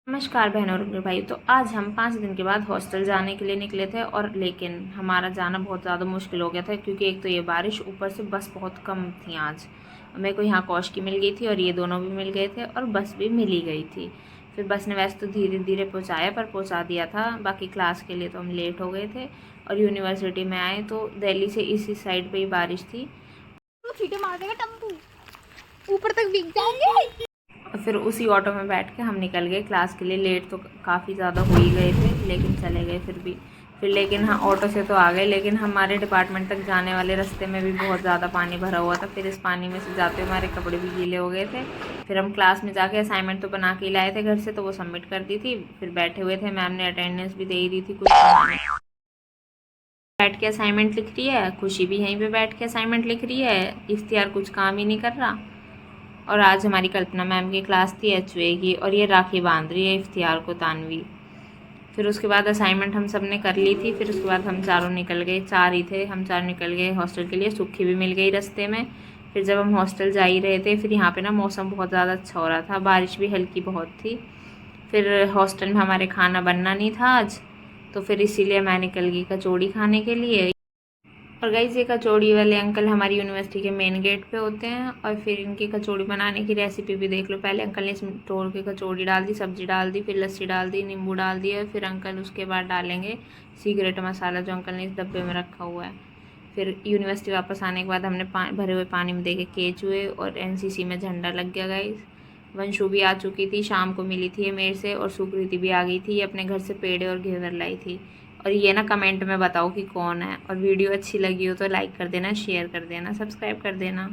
नमस्कार बहनों और भाई। तो आज हम 5 दिन के बाद हॉस्टल जाने के लिए निकले थे और लेकिन हमारा जाना बहुत ज़्यादा मुश्किल हो गया था क्योंकि एक तो ये बारिश, ऊपर से बस बहुत कम थी आज। मेरे को यहाँ कौश की मिल गई थी और ये दोनों भी मिल गए थे और बस भी मिल ही गई थी। फिर बस ने वैसे तो धीरे धीरे पहुँचाया पर पहुँचा दिया था। बाकी क्लास के लिए तो हम लेट हो गए थे और यूनिवर्सिटी में आए तो दिल्ली से इसी साइड पर ही बारिश थी। छींटे मार देगा टम्पू, ऊपर तक भीग जाएंगे। और फिर उसी ऑटो में बैठ के हम निकल गए क्लास के लिए। लेट तो काफ़ी ज़्यादा हो ही गए थे लेकिन चले गए फिर लेकिन हाँ, ऑटो से तो आ गए लेकिन हमारे डिपार्टमेंट तक जाने वाले रास्ते में भी बहुत ज़्यादा पानी भरा हुआ था। फिर इस पानी में से जाते हुए हमारे कपड़े भी गीले हो गए थे। फिर हम क्लास में जाके असाइनमेंट तो बना के ही लाए थे घर से, तो वो सबमिट कर दी थी। फिर बैठे हुए थे, मैम ने अटेंडेंस भी दे ही दी थी कुछ बैठ के असाइनमेंट लिख रही है, खुशी भी यहीं पे बैठ के असाइनमेंट लिख रही है, इफ्तियार कुछ काम ही नहीं कर रहा। और आज हमारी कल्पना मैम की क्लास थी HUA की और ये राखी बांध रही है इफ्तियार को, तानवी। फिर उसके बाद असाइनमेंट हम सब ने कर ली थी। फिर उसके बाद हम चारों निकल गए, 4 ही थे, हम 4 निकल गए हॉस्टल के लिए। सुखी भी मिल गई रास्ते में। फिर जब हम हॉस्टल जा ही रहे थे, फिर यहाँ पे ना मौसम बहुत ज़्यादा अच्छा हो रहा था, बारिश भी हल्की बहुत थी। फिर हॉस्टल में हमारे खाना बनना नहीं था आज, तो फिर इसीलिए मैं निकल गई कचौड़ी खाने के लिए। और गाइस, ये कचौड़ी वाले अंकल हमारी यूनिवर्सिटी के मेन गेट पे होते हैं। और फिर इनकी कचौड़ी बनाने की रेसिपी भी देख लो। पहले अंकल ने इसमें तोड़ के कचौड़ी डाल दी, सब्जी डाल दी, फिर लस्सी डाल दी, नींबू डाल दिया। फिर अंकल उसके बाद डालेंगे सीक्रेट मसाला जो अंकल ने इस डब्बे में रखा हुआ है। फिर यूनिवर्सिटी वापस आने के बाद हमने भरे हुए पानी में देखे केचुए और NCC में झंडा लग गया गाइस। वंशु भी आ चुकी थी, शाम को मिली थी ये मेरे से, और सुकृति भी आ गई थी, ये अपने घर से पेड़े और घेवर लाई थी। और ये ना कमेंट में बताओ कि कौन है। और वीडियो अच्छी लगी हो तो लाइक कर देना, शेयर कर देना, सब्सक्राइब कर देना।